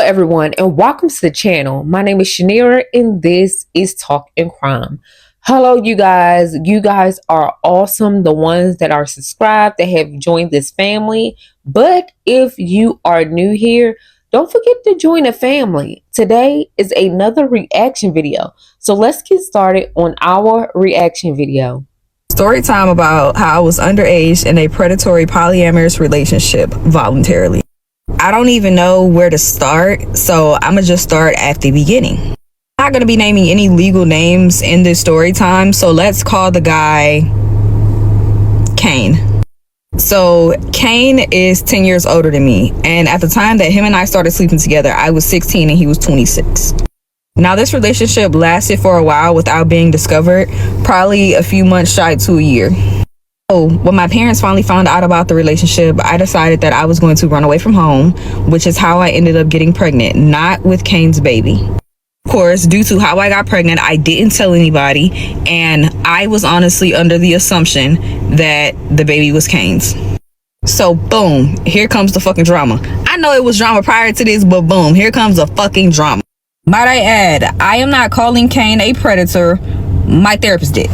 Everyone, and welcome to the channel. My name is Shaneria, and this is Talk and Crime. Hello, you guys. You guys are awesome. The ones that are subscribed, that have joined this family. But if you are new here, don't forget to join the family. Today is another reaction video. So let's get started on our reaction video. Story time about how I was underage in a predatory polyamorous relationship voluntarily. I don't even know where to start, so I'm gonna just start at the beginning. I'm not gonna be naming any legal names in this story time, so let's call the guy Kane. So Kane is 10 years older than me, and at the time that him and I started sleeping together, I was 16 and he was 26. Now this relationship lasted for a while without being discovered, probably a few months shy to a year. So when my parents finally found out about the relationship, I decided that I was going to run away from home, which is how I ended up getting pregnant, not with Kane's baby. Of course, due to how I got pregnant, I didn't tell anybody, and I was honestly under the assumption that the baby was Kane's. So boom, here comes the fucking drama. I know it was drama prior to this, but boom, here comes the fucking drama. Might I add, I am not calling Kane a predator. My therapist did.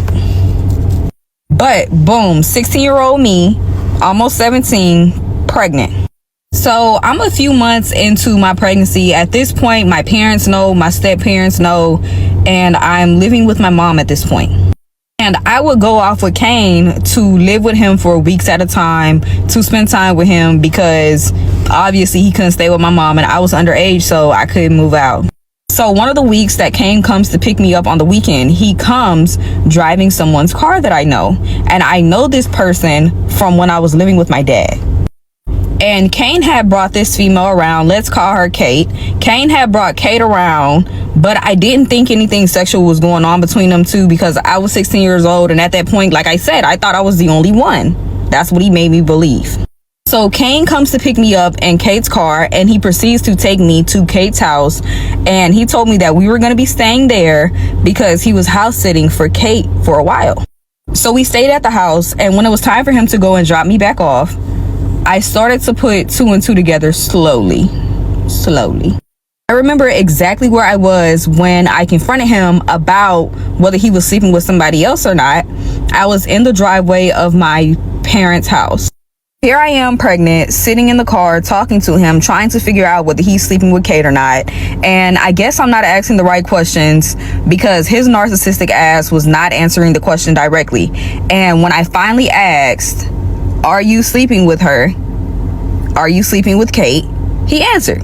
But boom, 16-year-old me, almost 17, pregnant. So I'm a few months into my pregnancy. At this point, my parents know, my step-parents know, and I'm living with my mom at this point. And I would go off with Kane to live with him for weeks at a time, to spend time with him, because obviously he couldn't stay with my mom and I was underage, so I couldn't move out. So one of the weeks that Kane comes to pick me up on the weekend, he comes driving someone's car that I know. And I know this person from when I was living with my dad. And Kane had brought this female around. Let's call her Kate. Kane had brought Kate around, but I didn't think anything sexual was going on between them two because I was 16 years old. And at that point, like I said, I thought I was the only one. That's what he made me believe. So Kane comes to pick me up in Kate's car, and he proceeds to take me to Kate's house, and he told me that we were going to be staying there because he was house sitting for Kate for a while. So we stayed at the house, and when it was time for him to go and drop me back off, I started to put two and two together slowly. I remember exactly where I was when I confronted him about whether he was sleeping with somebody else or not. I was in the driveway of my parents' house. Here I am pregnant, sitting in the car, talking to him, trying to figure out whether he's sleeping with Kate or not. And I guess I'm not asking the right questions because his narcissistic ass was not answering the question directly. And when I finally asked, "Are you sleeping with her? Are you sleeping with Kate?" he answered.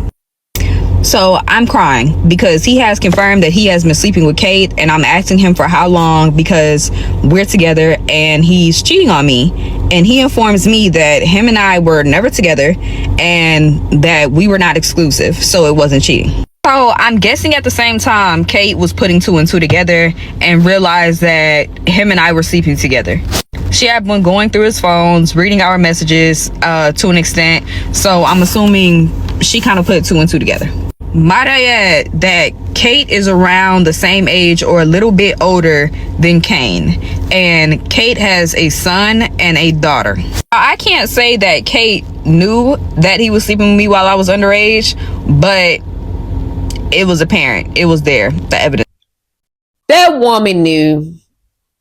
So I'm crying because he has confirmed that he has been sleeping with Kate, and I'm asking him for how long because we're together and he's cheating on me. And he informs me that him and I were never together and that we were not exclusive, so it wasn't cheating. So I'm guessing at the same time Kate was putting two and two together and realized that him and I were sleeping together. She had been going through his phones, reading our messages to an extent, so I'm assuming she kind of put two and two together. Might I add that Kate is around the same age or a little bit older than Kane, and Kate has a son and a daughter. I can't say that Kate knew that he was sleeping with me while I was underage, but it was apparent. It was there, the evidence. That woman knew.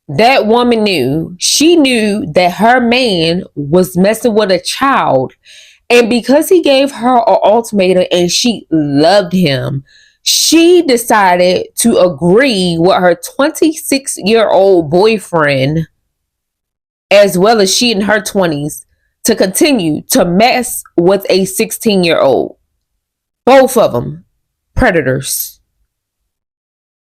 That woman knew. She knew that her man was messing with a child. And because he gave her an ultimatum and she loved him, she decided to agree with her 26-year-old boyfriend, as well as she in her 20s, to continue to mess with a 16-year-old. Both of them predators.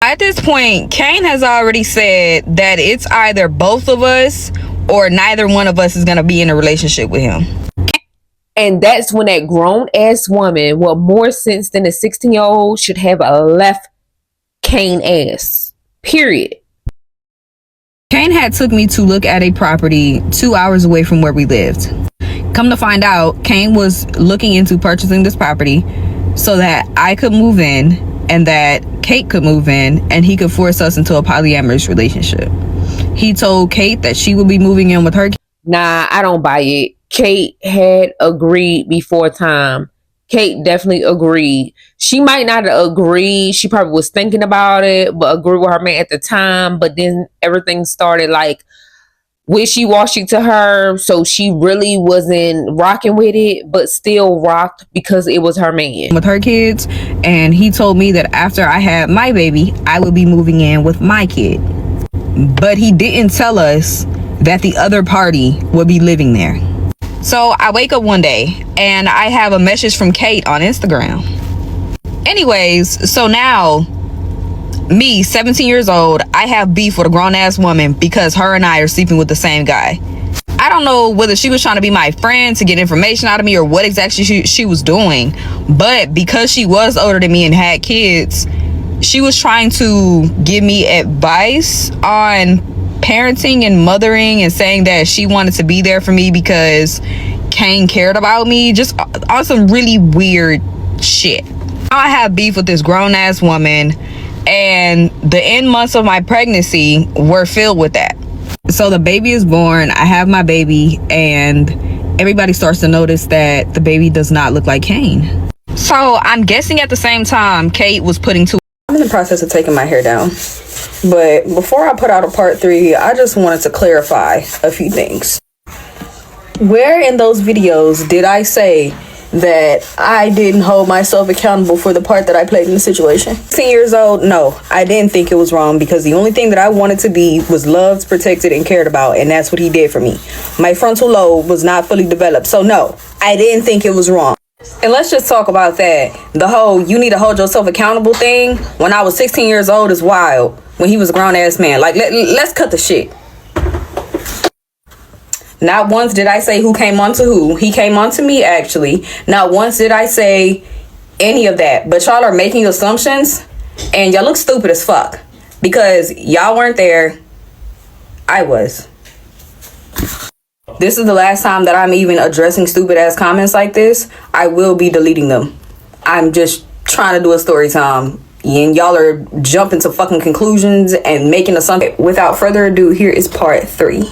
At this point, Kane has already said that it's either both of us or neither one of us is going to be in a relationship with him. And that's when that grown-ass woman with more sense than a 16-year-old should have left Kane ass. Period. Kane had took me to look at a property 2 hours away from where we lived. Come to find out, Kane was looking into purchasing this property so that I could move in and that Kate could move in and he could force us into a polyamorous relationship. He told Kate that she would be moving in with her. Nah, I don't buy it. Kate had agreed before time. Kate definitely agreed. She might not have agreed. She probably was thinking about it, but agreed with her man at the time. But then everything started like wishy-washy to her, so she really wasn't rocking with it, but still rocked because it was her man with her kids. And he told me that after I had my baby, I would be moving in with my kid. But he didn't tell us that the other party would be living there. So I wake up one day and I have a message from Kate on Instagram. Anyways, so now me, 17 years old, I have beef with a grown-ass woman because her and I are sleeping with the same guy. I don't know whether she was trying to be my friend to get information out of me or what exactly she was doing, but because she was older than me and had kids, she was trying to give me advice on parenting and mothering and saying that she wanted to be there for me because Kane cared about me, just on some really weird shit. I have beef with this grown-ass woman, and the end months of my pregnancy were filled with that. So the baby is born, I have my baby, and everybody starts to notice that the baby does not look like Kane. So I'm guessing at the same time Kate was putting two. I'm in the process of taking my hair down, but before I put out a part 3, I just wanted to clarify a few things. Where in those videos did I say that I didn't hold myself accountable for the part that I played in the situation? 16 years old, no, I didn't think it was wrong because the only thing that I wanted to be was loved, protected, and cared about, and that's what he did for me. My frontal lobe was not fully developed, so no, I didn't think it was wrong. And let's just talk about that. The whole you need to hold yourself accountable thing when I was 16 years old is wild when he was a grown-ass man. Like, let's cut the shit. Not once did I say who came on to who. He came on to me, actually. Not once did I say any of that. But y'all are making assumptions, and y'all look stupid as fuck. Because y'all weren't there. I was. This is the last time that I'm even addressing stupid-ass comments like this. I will be deleting them. I'm just trying to do a story time. And y'all are jumping to fucking conclusions and making assumptions. Without further ado, here is part 3.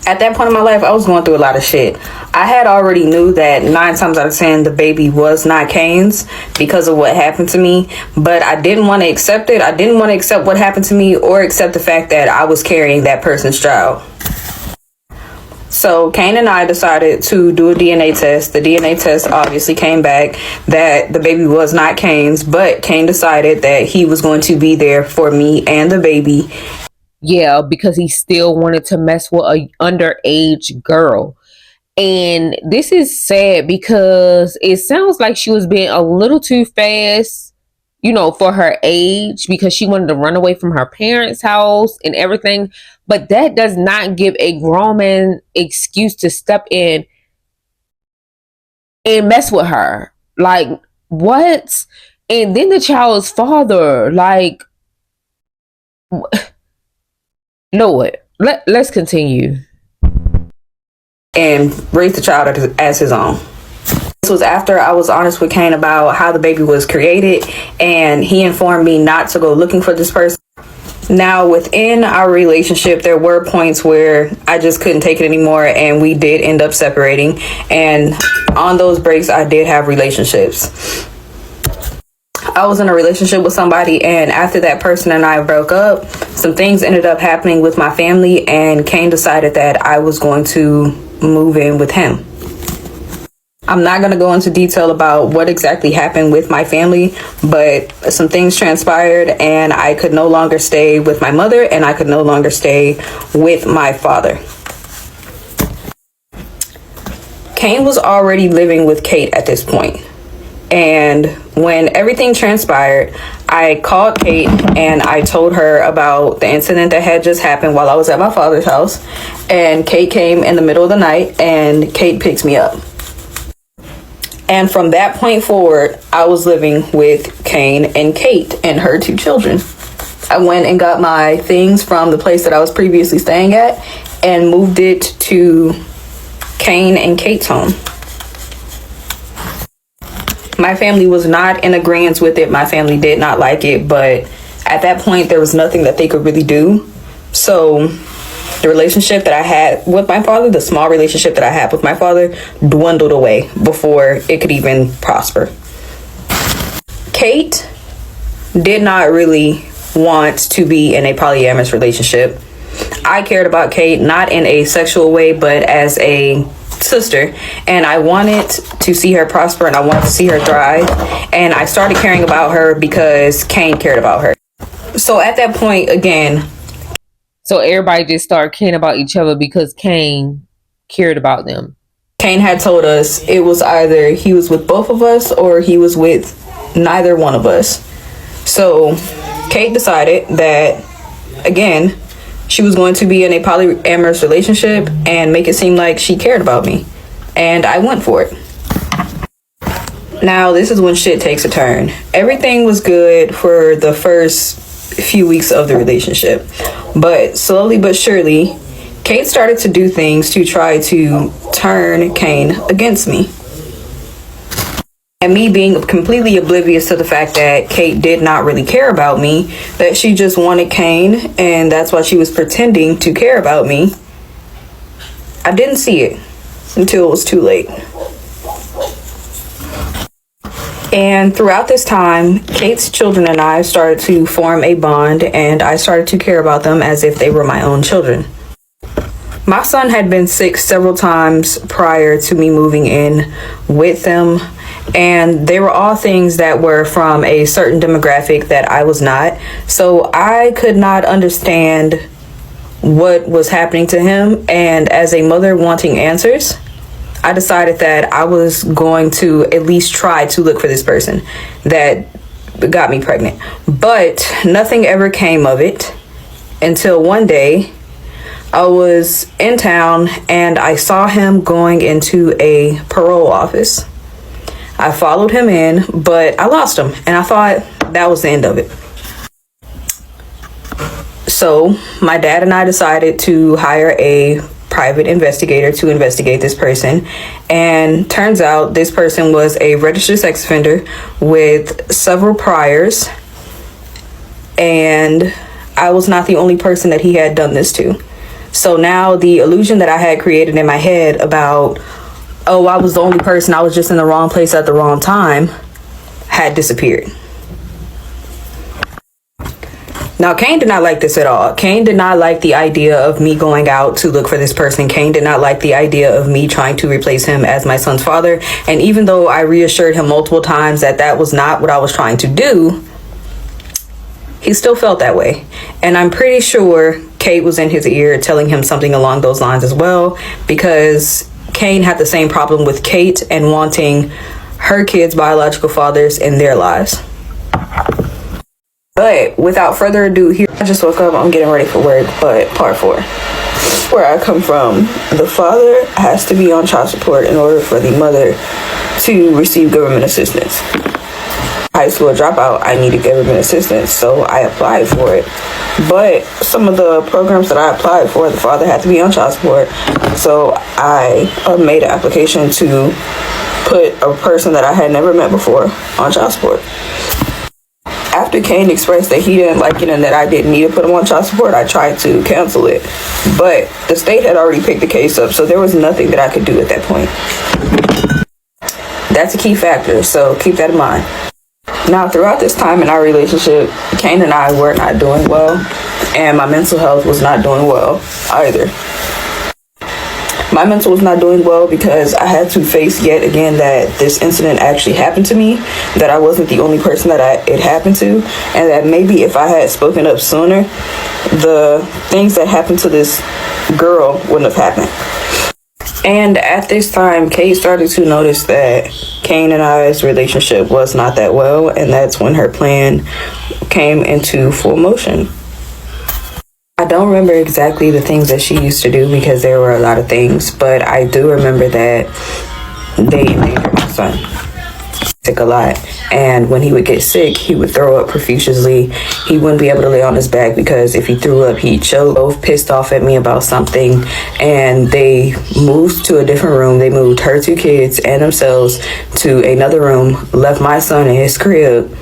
At that point in my life, I was going through a lot of shit. I had already knew that 9 times out of 10, the baby was not Kane's because of what happened to me. But I didn't want to accept it. I didn't want to accept what happened to me or accept the fact that I was carrying that person's child. So Kane and I decided to do a DNA test. The DNA test obviously came back that the baby was not Kane's, but Kane decided that he was going to be there for me and the baby. Yeah, because he still wanted to mess with a underage girl. And this is sad because it sounds like she was being a little too fast, you know, for her age, because she wanted to run away from her parents' house and everything. But that does not give a grown man excuse to step in and mess with her. Like, what? And then the child's father, like, Lord, let's continue. And raise the child as his own. This was after I was honest with Kane about how the baby was created, and he informed me not to go looking for this person. Now, within our relationship, there were points where I just couldn't take it anymore, and we did end up separating. And on those breaks, I did have relationships. I was in a relationship with somebody, and after that person and I broke up, some things ended up happening with my family, and Kane decided that I was going to move in with him. I'm not going to go into detail about what exactly happened with my family, but some things transpired, and I could no longer stay with my mother, and I could no longer stay with my father. Kane was already living with Kate at this point. And when everything transpired, I called Kate and I told her about the incident that had just happened while I was at my father's house. And Kate came in the middle of the night and Kate picked me up. And from that point forward, I was living with Kane and Kate and her 2 children. I went and got my things from the place that I was previously staying at and moved it to Kane and Kate's home. My family was not in agreement with it. My family did not like it, but at that point, there was nothing that they could really do. So The relationship that I had with my father, the small relationship that I had with my father, dwindled away before it could even prosper. Kate did not really want to be in a polyamorous relationship. I cared about Kate not in a sexual way, but as a sister, and I wanted to see her prosper and I wanted to see her thrive, and I started caring about her because Kane cared about her. So at that point, again, So everybody just started caring about each other because Kane cared about them. Kane had told us it was either he was with both of us or he was with neither one of us. So Kate decided that, again, she was going to be in a polyamorous relationship and make it seem like she cared about me. And I went for it. Now, this is when shit takes a turn. Everything was good for the first few weeks of the relationship. But slowly but surely, Kate started to do things to try to turn Kane against me. And me being completely oblivious to the fact that Kate did not really care about me, that she just wanted Kane, and that's why she was pretending to care about me, I didn't see it until it was too late. And throughout this time, Kate's children and I started to form a bond, and I started to care about them as if they were my own children. My son had been sick several times prior to me moving in with them, and they were all things that were from a certain demographic that I was not. So I could not understand what was happening to him, and as a mother wanting answers, I decided that I was going to at least try to look for this person that got me pregnant. But nothing ever came of it until one day I was in town and I saw him going into a parole office. I followed him in, but I lost him, and I thought that was the end of it. So my dad and I decided to hire a private investigator to investigate this person, and turns out this person was a registered sex offender with several priors, and I was not the only person that he had done this to. So now the illusion that I had created in my head about, oh, I was the only person, I was just in the wrong place at the wrong time, had disappeared. Now, Kane did not like this at all. Kane did not like the idea of me going out to look for this person. Kane did not like the idea of me trying to replace him as my son's father. And even though I reassured him multiple times that that was not what I was trying to do, he still felt that way. And I'm pretty sure Kate was in his ear telling him something along those lines as well, because Kane had the same problem with Kate and wanting her kids' biological fathers in their lives. But without further ado, here I just woke up, I'm getting ready for work, but part 4. Where I come from, the father has to be on child support in order for the mother to receive government assistance. High school dropout, I needed government assistance, so I applied for it. But some of the programs that I applied for, the father had to be on child support, so I made an application to put a person that I had never met before on child support. After Kane expressed that he didn't like it and that I didn't need to put him on child support, I tried to cancel it. But the state had already picked the case up, so there was nothing that I could do at that point. That's a key factor, so keep that in mind. Now, throughout this time in our relationship, Kane and I were not doing well, and my mental health was not doing well either. My mental was not doing well because I had to face yet again that this incident actually happened to me, that I wasn't the only person that it happened to, and that maybe if I had spoken up sooner, the things that happened to this girl wouldn't have happened. And at this time, Kate started to notice that Kane and I's relationship was not that well, and that's when her plan came into full motion. I don't remember exactly the things that she used to do because there were a lot of things, but I do remember that they endangered my son. Sick a lot, and when he would get sick, he would throw up profusely. He wouldn't be able to lay on his back because if he threw up, he'd choke. Both pissed off at me about something, and they moved to a different room. They moved her 2 kids and themselves to another room, left my son in his crib,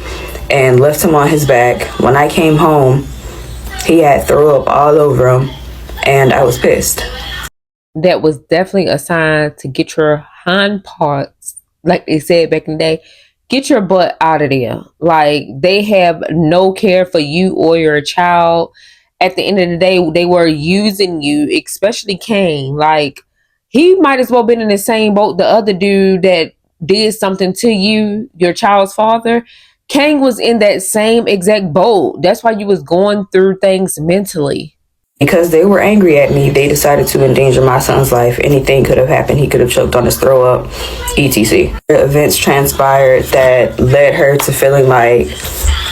and left him on his back. When I came home, he had throw up all over him, and I was pissed. That was definitely a sign to get your hind parts, like they said back in the day, get your butt out of there. Like, they have no care for you or your child. At the end of the day, they were using you, especially Kane. Like, he might as well been in the same boat the other dude that did something to you, your child's father. Kane was in that same exact boat. That's why you was going through things mentally. Because they were angry at me, they decided to endanger my son's life. Anything could have happened. He could have choked on his throw up, etc. Events transpired that led her to feeling like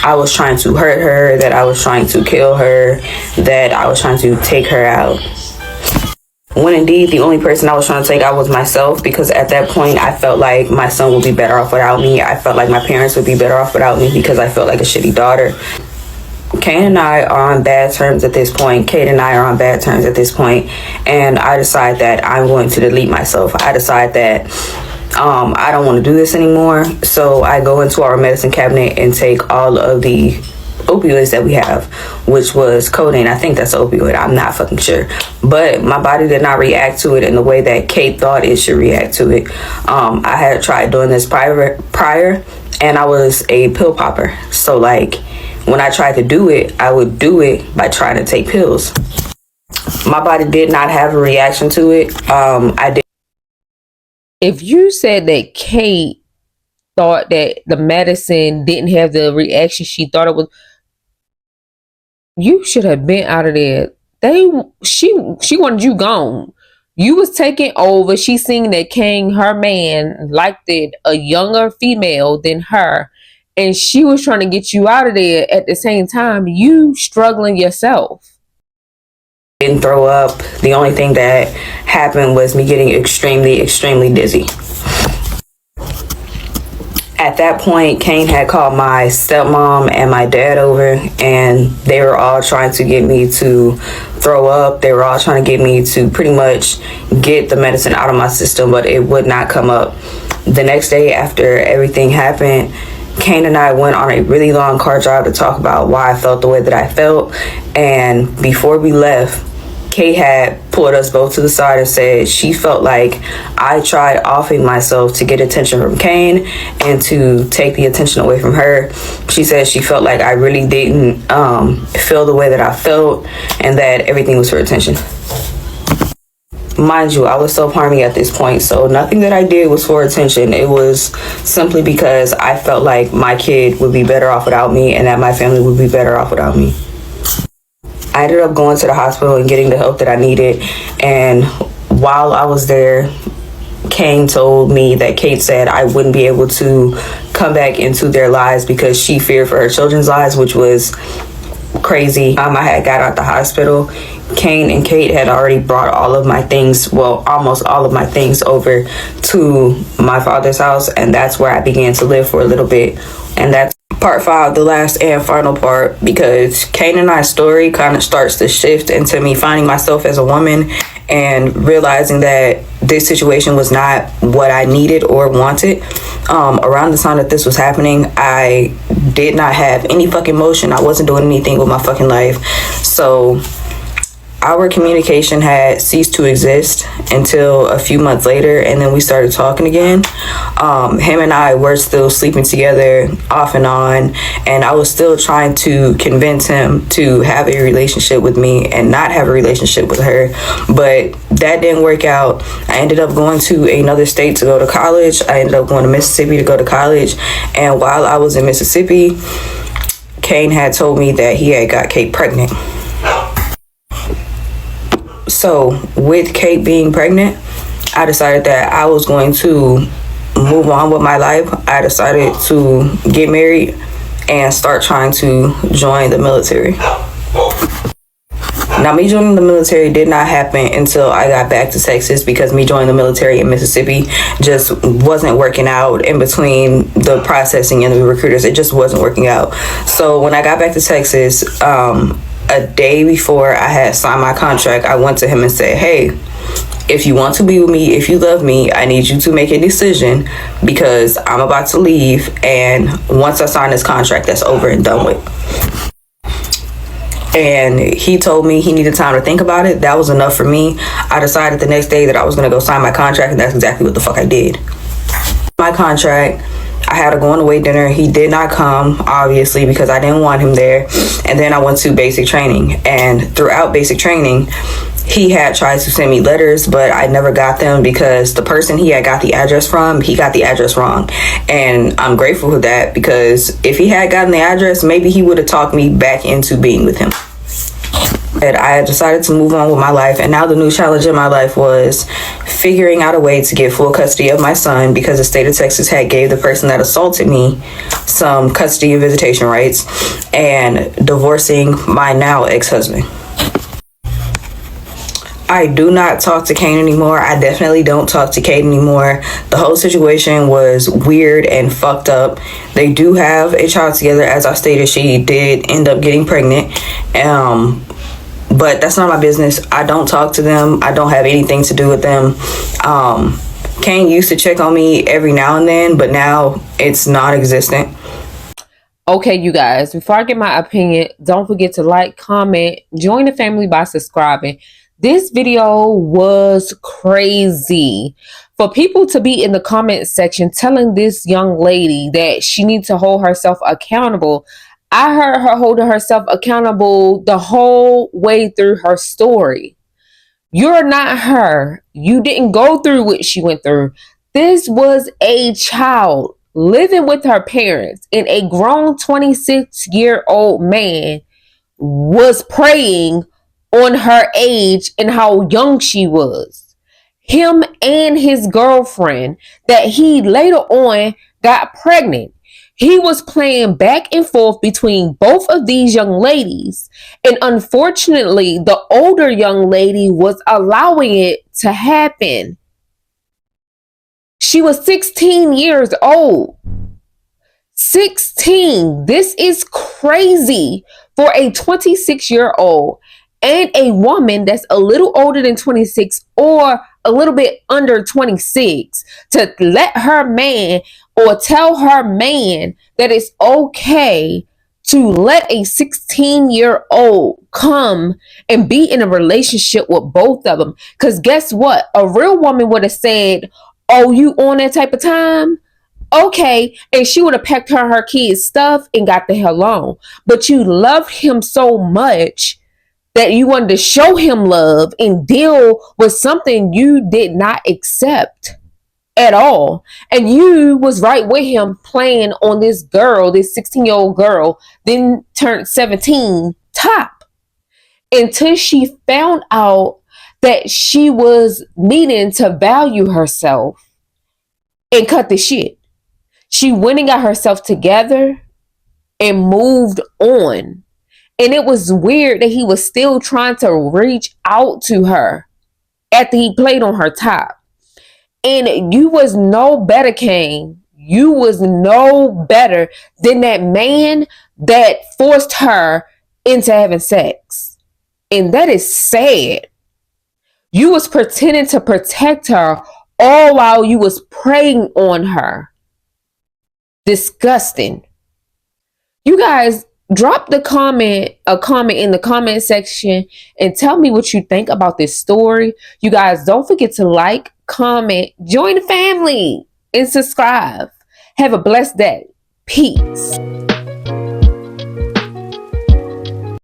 I was trying to hurt her, that I was trying to kill her, that I was trying to take her out. When indeed the only person I was trying to take out was myself, because at that point I felt like my son would be better off without me. I felt like my parents would be better off without me because I felt like a shitty daughter. Kane and I are on bad terms at this point. Kate and I are on bad terms at this point. And I decide that I'm going to delete myself. I decide that I don't want to do this anymore. So I go into our medicine cabinet and take all of the opioids that we have, which was codeine. I think that's opioid. I'm not fucking sure. But my body did not react to it in the way that Kate thought it should react to it. I had tried doing this prior, and I was a pill popper. So, like, when I tried to do it, I would do it by trying to take pills. My body did not have a reaction to it. I did. If you said that Kate thought that the medicine didn't have the reaction she thought it was, you should have been out of there. She wanted you gone. You was taking over. She seen that King, her man, liked it, a younger female than her. And she was trying to get you out of there. At the same time, you struggling yourself. Didn't throw up. The only thing that happened was me getting extremely dizzy. At that point, Kane had called my stepmom and my dad over, and they were all trying to get me to throw up. They were all trying to get me to pretty much get the medicine out of my system, but it would not come up. The next day after everything happened, Kane and I went on a really long car drive to talk about why I felt the way that I felt. And before we left, Kate had pulled us both to the side and said she felt like I tried offing myself to get attention from Kane and to take the attention away from her. She said she felt like I really didn't feel the way that I felt and that everything was for attention. Mind you, I was self-harming at this point, so nothing that I did was for attention. It was simply because I felt like my kid would be better off without me and that my family would be better off without me. I ended up going to the hospital and getting the help that I needed, and while I was there, Kane told me that Kate said I wouldn't be able to come back into their lives because she feared for her children's lives, which was crazy. I had got out the hospital. Kane and Kate had already brought all of my things, well, almost all of my things over to my father's house, and that's where I began to live for a little bit. And that's part 5, the last and final part, because Kane and I's story kind of starts to shift into me finding myself as a woman and realizing that this situation was not what I needed or wanted. Around the time that this was happening, I did not have any fucking motion. I wasn't doing anything with my fucking life. So our communication had ceased to exist until a few months later, and then we started talking again. Him and I were still sleeping together off and on, and I was still trying to convince him to have a relationship with me and not have a relationship with her, but that didn't work out. I ended up going to another state to go to college. I ended up going to Mississippi to go to college, and while I was in Mississippi, Kane had told me that he had got Kate pregnant. So with Kate being pregnant, I decided that I was going to move on with my life. I decided to get married and start trying to join the military. Now, me joining the military did not happen until I got back to Texas, because me joining the military in Mississippi just wasn't working out in between the processing and the recruiters. It just wasn't working out. So when I got back to Texas, a day before I had signed my contract, I went to him and said, hey, if you want to be with me, if you love me, I need you to make a decision, because I'm about to leave, and once I sign this contract, that's over and done with. And he told me he needed time to think about it. That was enough for me. I decided the next day that I was going to go sign my contract, and that's exactly what the fuck I did. My contract, I had a going away dinner. He did not come, obviously, because I didn't want him there. And then I went to basic training. And throughout basic training, he had tried to send me letters, but I never got them because the person he had got the address from, he got the address wrong. And I'm grateful for that, because if he had gotten the address, maybe he would have talked me back into being with him. And I had decided to move on with my life, and now the new challenge in my life was figuring out a way to get full custody of my son, because the state of Texas had gave the person that assaulted me some custody and visitation rights, and divorcing my now ex-husband. I do not talk to Kane anymore. I definitely don't talk to Kate anymore. The whole situation was weird and fucked up. They do have a child together. As I stated, she did end up getting pregnant. But that's not my business. I don't talk to them. I don't have anything to do with them. Kane used to check on me every now and then, but now it's non-existent. Okay, you guys, before I get my opinion, don't forget to like, comment, join the family by subscribing. This video was crazy. For people to be in the comment section telling this young lady that she needs to hold herself accountable, I heard her holding herself accountable the whole way through her story. You're not her. You didn't go through what she went through. This was a child living with her parents, and a grown 26-year-old man was preying on her age and how young she was. Him and his girlfriend that he later on got pregnant. He was playing back and forth between both of these young ladies. And unfortunately, the older young lady was allowing it to happen. She was 16 years old. 16. This is crazy for a 26-year-old and a woman that's a little older than 26 or a little bit under 26 to let her man or tell her man that it's okay to let a 16-year-old come and be in a relationship with both of them. Because guess what? A real woman would have said, oh, you on that type of time? Okay, and she would have packed her kids' stuff and got the hell on. But you loved him so much that you wanted to show him love and deal with something you did not accept at all. And you was right with him playing on this girl, this 16-year-old girl, then turned 17 top, until she found out that she was needing to value herself and cut the shit. She went and got herself together and moved on. And it was weird that he was still trying to reach out to her after he played on her top. And you was no better, Kane. You was no better than that man that forced her into having sex. And that is sad. You was pretending to protect her all while you was preying on her. Disgusting. You guys, drop a comment in the comment section and tell me what you think about this story. You guys, don't forget to like, comment, join the family, and subscribe. Have a blessed day. Peace.